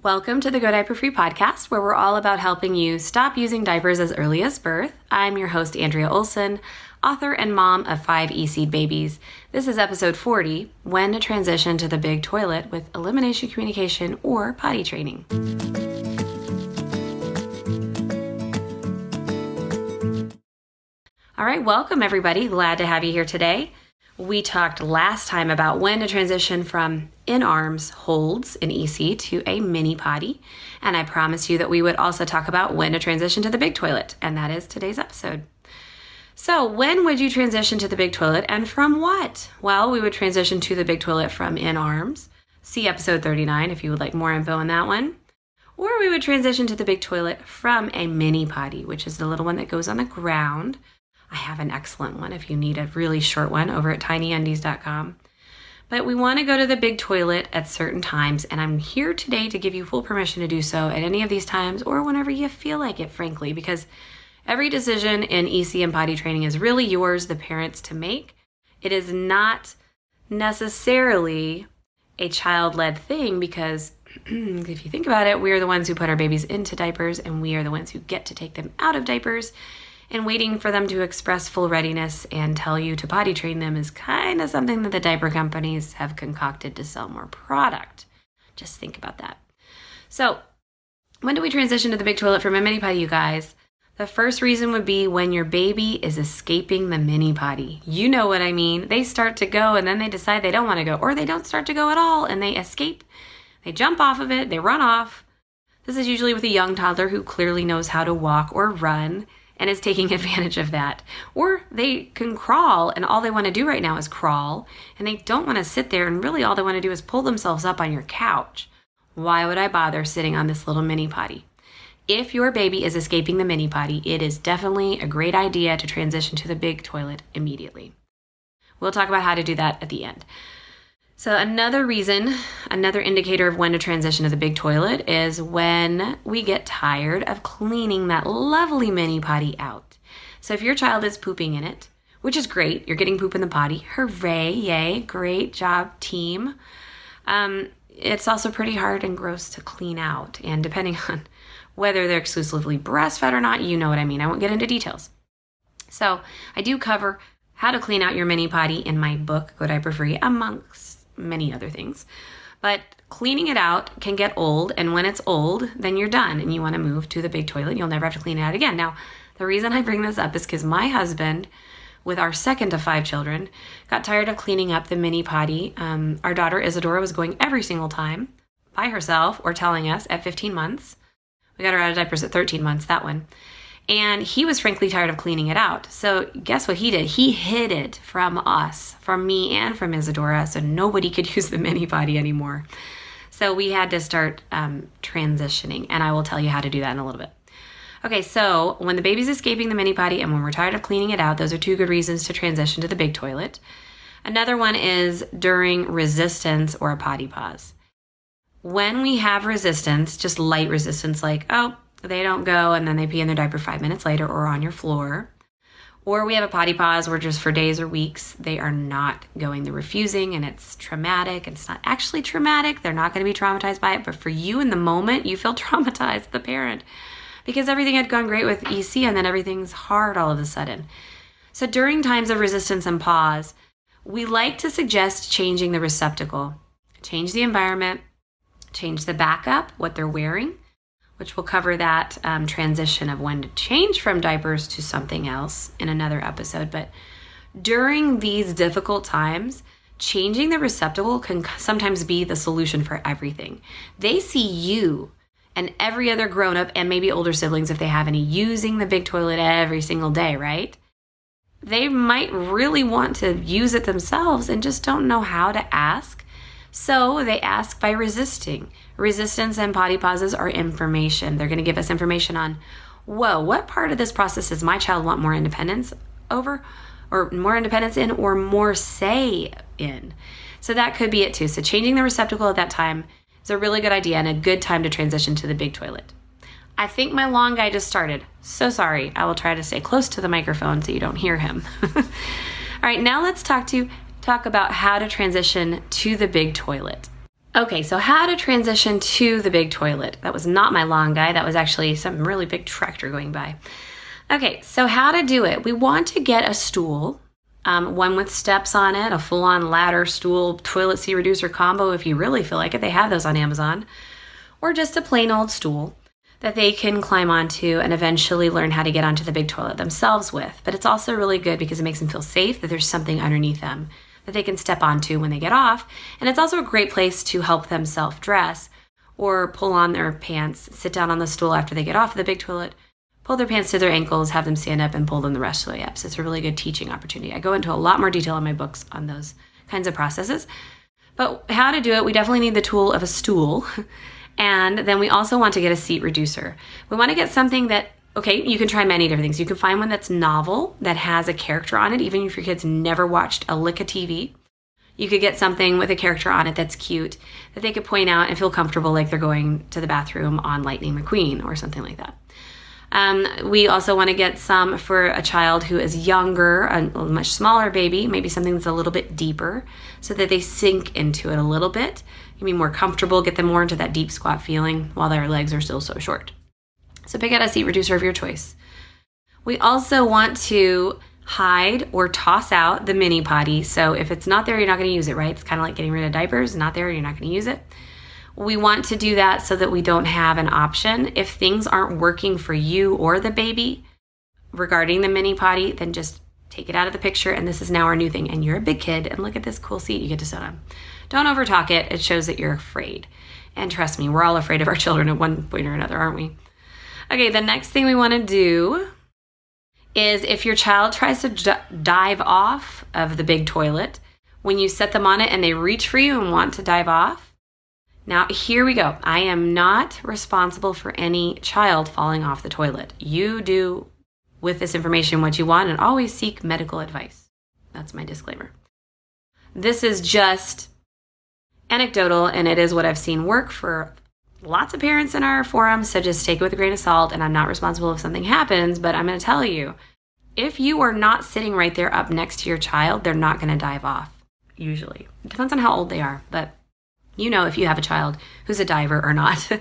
Welcome to the Go Diaper-Free podcast, where we're all about helping you stop using diapers as early as birth. I'm your host, Andrea Olson, author and mom of 5 E-Seed babies. This is episode 40, When to Transition to the Big Toilet with Elimination Communication or Potty Training. All right, welcome everybody. Glad to have you here today. We talked last time about when to transition from in-arms holds in EC to a mini potty. And I promised you that we would also talk about when to transition to the big toilet. And that is today's episode. So when would you transition to the big toilet and from what? Well, we would transition to the big toilet from in-arms. See episode 39 if you would like more info on that one. Or we would transition to the big toilet from a mini potty, which is the little one that goes on the ground. I have an excellent one if you need a really short one over at tinyundies.com. But we want to go to the big toilet at certain times, and I'm here today to give you full permission to do so at any of these times or whenever you feel like it, frankly, because every decision in EC and potty training is really yours, the parents, to make. It is not necessarily a child-led thing because if you think about it, we are the ones who put our babies into diapers, and we are the ones who get to take them out of diapers. And waiting for them to express full readiness and tell you to potty train them is kind of something that the diaper companies have concocted to sell more product. Just think about that. So, when do we transition to the big toilet from a mini potty, you guys? The first reason would be when your baby is escaping the mini potty. You know what I mean. They start to go and then they decide they don't want to go, or they don't start to go at all and they escape. They jump off of it, they run off. This is usually with a young toddler who clearly knows how to walk or run and is taking advantage of that. Or they can crawl, and all they want to do right now is crawl, and they don't want to sit there, and really all they want to do is pull themselves up on your couch. Why would I bother sitting on this little mini potty? If your baby is escaping the mini potty, it is definitely a great idea to transition to the big toilet immediately. We'll talk about how to do that at the end. So another indicator of when to transition to the big toilet is when we get tired of cleaning that lovely mini potty out. So if your child is pooping in it, which is great, you're getting poop in the potty, hooray, yay, great job, team. It's also pretty hard and gross to clean out. And depending on whether they're exclusively breastfed or not, you know what I mean. I won't get into details. So I do cover how to clean out your mini potty in my book, Go Diaper-Free, amongst many other things. But cleaning it out can get old, and when it's old, then you're done and you want to move to the big toilet. You'll never have to clean it out again. Now, the reason I bring this up is because my husband, with our second of 5 children, got tired of cleaning up the mini potty. Our daughter Isadora was going every single time by herself or telling us at 15 months. We got her out of diapers at 13 months, that one. And he was frankly tired of cleaning it out. So guess what he did? He hid it from us, from me and from Isadora, so nobody could use the mini potty anymore. So we had to start transitioning, and I will tell you how to do that in a little bit. Okay, so when the baby's escaping the mini potty and when we're tired of cleaning it out, those are 2 good reasons to transition to the big toilet. Another one is during resistance or a potty pause. When we have resistance, just light resistance like, oh, they don't go and then they pee in their diaper 5 minutes later or on your floor. Or we have a potty pause where just for days or weeks, they are not going, they're refusing and it's traumatic. It's not actually traumatic. They're not going to be traumatized by it. But for you in the moment, you feel traumatized, the parent, because everything had gone great with EC and then everything's hard all of a sudden. So during times of resistance and pause, we like to suggest changing the receptacle, change the environment, change the backup, what they're wearing, which will cover that transition of when to change from diapers to something else in another episode. But during these difficult times, changing the receptacle can sometimes be the solution for everything. They see you and every other grown-up and maybe older siblings, if they have any, using the big toilet every single day, right? They might really want to use it themselves and just don't know how to ask. So they ask by resisting. Resistance and potty pauses are information. They're going to give us information on, whoa, what part of this process does my child want more independence over, or more independence in, or more say in? So that could be it too. So changing the receptacle at that time is a really good idea and a good time to transition to the big toilet. I think my long guy just started. So sorry. I will try to stay close to the microphone so you don't hear him. All right, now let's talk about how to transition to the big toilet. Okay, so how to transition to the big toilet. That was not my lawn guy. That was actually some really big tractor going by. Okay, so how to do it. We want to get a stool, one with steps on it, a full-on ladder stool, toilet seat reducer combo if you really feel like it. They have those on Amazon. Or just a plain old stool that they can climb onto and eventually learn how to get onto the big toilet themselves with. But it's also really good because it makes them feel safe that there's something underneath them that they can step onto when they get off. And it's also a great place to help them self-dress or pull on their pants, sit down on the stool after they get off of the big toilet, pull their pants to their ankles, have them stand up and pull them the rest of the way up. So it's a really good teaching opportunity. I go into a lot more detail in my books on those kinds of processes. But how to do it, we definitely need the tool of a stool. And then we also want to get a seat reducer. We want to get something that, okay, you can try many different things. You can find one that's novel, that has a character on it, even if your kids never watched a lick of TV. You could get something with a character on it that's cute, that they could point out and feel comfortable like they're going to the bathroom on Lightning McQueen or something like that. We also want to get some for a child who is younger, a much smaller baby, maybe something that's a little bit deeper so that they sink into it a little bit. You can be more comfortable, get them more into that deep squat feeling while their legs are still so short. So pick out a seat reducer of your choice. We also want to hide or toss out the mini potty. So if it's not there, you're not going to use it, right? It's kind of like getting rid of diapers. Not there, you're not going to use it. We want to do that so that we don't have an option. If things aren't working for you or the baby regarding the mini potty, then just take it out of the picture, and this is now our new thing. And you're a big kid, and look at this cool seat you get to sit on. Don't overtalk it. It shows that you're afraid. And trust me, we're all afraid of our children at one point or another, aren't we? Okay, the next thing we want to do is if your child tries to dive off of the big toilet, when you set them on it and they reach for you and want to dive off, now, here we go. I am not responsible for any child falling off the toilet. You do with this information what you want, and always seek medical advice. That's my disclaimer. This is just anecdotal, and it is what I've seen work for lots of parents in our forums, so just take it with a grain of salt, and I'm not responsible if something happens, but I'm going to tell you, if you are not sitting right there up next to your child, they're not going to dive off, usually. It depends on how old they are, but you know if you have a child who's a diver or not.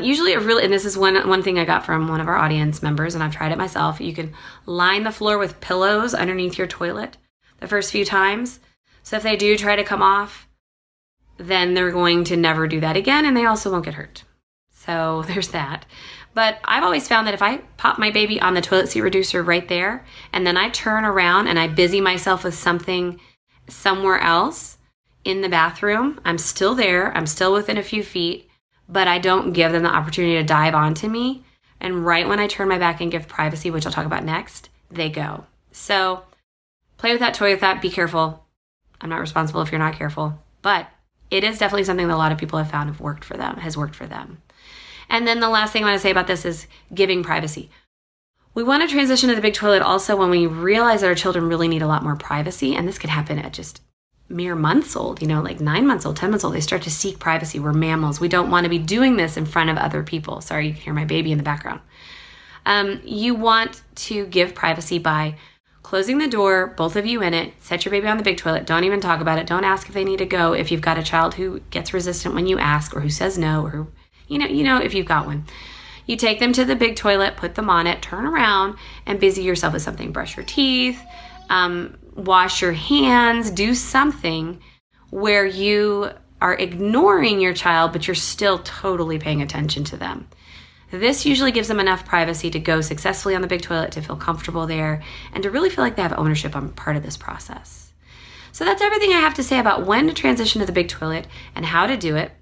Usually and this is one thing I got from one of our audience members, and I've tried it myself. You can line the floor with pillows underneath your toilet the first few times. So if they do try to come off, then they're going to never do that again, and they also won't get hurt. So there's that. But I've always found that if I pop my baby on the toilet seat reducer right there, and then I turn around and I busy myself with something somewhere else, in the bathroom, I'm still there, I'm still within a few feet, but I don't give them the opportunity to dive onto me. And right when I turn my back and give privacy, which I'll talk about next, they go. So play with that, toy with that, be careful. I'm not responsible if you're not careful, but it is definitely something that a lot of people have found has worked for them. And then the last thing I want to say about this is giving privacy. We want to transition to the big toilet also when we realize that our children really need a lot more privacy, and this could happen at just mere months old, like 9 months old, 10 months old. They start to seek privacy. We're mammals. We don't want to be doing this in front of other people. Sorry, you can hear my baby in the background. You want to give privacy by closing the door, both of you in it, set your baby on the big toilet. Don't even talk about it. Don't ask if they need to go if you've got a child who gets resistant when you ask, or who says no, or who, if you've got one. You take them to the big toilet, put them on it, turn around, and busy yourself with something. Brush your teeth, wash your hands, do something where you are ignoring your child, but you're still totally paying attention to them. This usually gives them enough privacy to go successfully on the big toilet, to feel comfortable there, and to really feel like they have ownership on part of this process. So that's everything I have to say about when to transition to the big toilet and how to do it.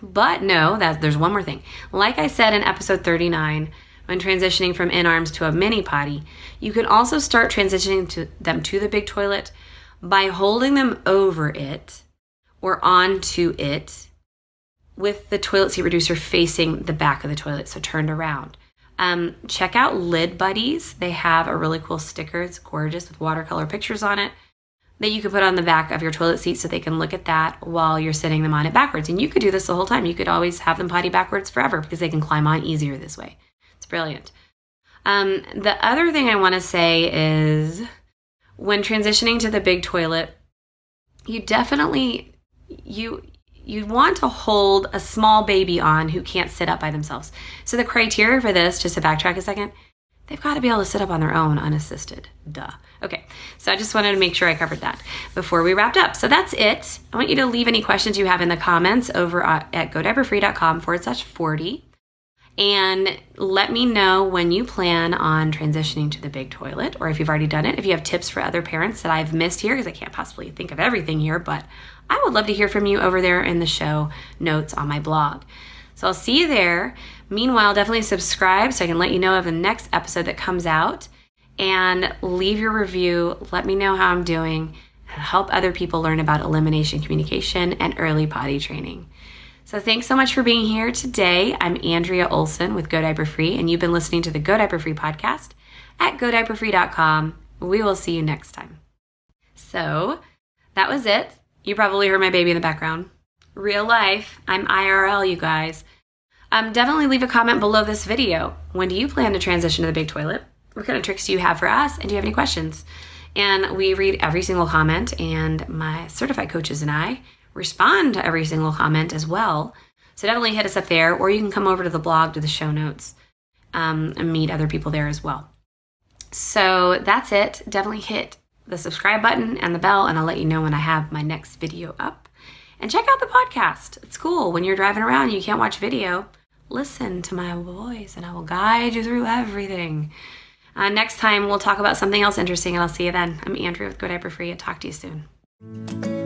But know that there's one more thing. Like I said in episode 39, when transitioning from in-arms to a mini potty, you can also start transitioning them to the big toilet by holding them over it or onto it with the toilet seat reducer facing the back of the toilet, so turned around. Check out Lid Buddies. They have a really cool sticker. It's gorgeous with watercolor pictures on it that you can put on the back of your toilet seat so they can look at that while you're sitting them on it backwards. And you could do this the whole time. You could always have them potty backwards forever because they can climb on easier this way. It's brilliant. The other thing I want to say is when transitioning to the big toilet, you definitely, you want to hold a small baby on who can't sit up by themselves. So the criteria for this, just to backtrack a second, they've got to be able to sit up on their own unassisted. Duh. Okay, so I just wanted to make sure I covered that before we wrapped up. So that's it. I want you to leave any questions you have in the comments over at GoDiaperFree.com/40. And let me know when you plan on transitioning to the big toilet, or if you've already done it, if you have tips for other parents that I've missed here, because I can't possibly think of everything here, but I would love to hear from you over there in the show notes on my blog. So I'll see you there. Meanwhile, definitely subscribe so I can let you know of the next episode that comes out, and leave your review. Let me know how I'm doing, and help other people learn about elimination communication and early potty training. So thanks so much for being here today. I'm Andrea Olson with Go Diaper Free, and you've been listening to the Go Diaper Free podcast at GoDiaperFree.com. We will see you next time. So that was it. You probably heard my baby in the background. Real life. I'm IRL, you guys. Definitely leave a comment below this video. When do you plan to transition to the big toilet? What kind of tricks do you have for us? And do you have any questions? And we read every single comment, and my certified coaches and I respond to every single comment as well. So definitely hit us up there, or you can come over to the blog, to the show notes, and meet other people there as well. So that's it. Definitely hit the subscribe button and the bell, and I'll let you know when I have my next video up. And check out the podcast. It's cool. When you're driving around and you can't watch video, listen to my voice, and I will guide you through everything. Next time, we'll talk about something else interesting, and I'll see you then. I'm Andrea with Go Diaper Free. I'll talk to you soon.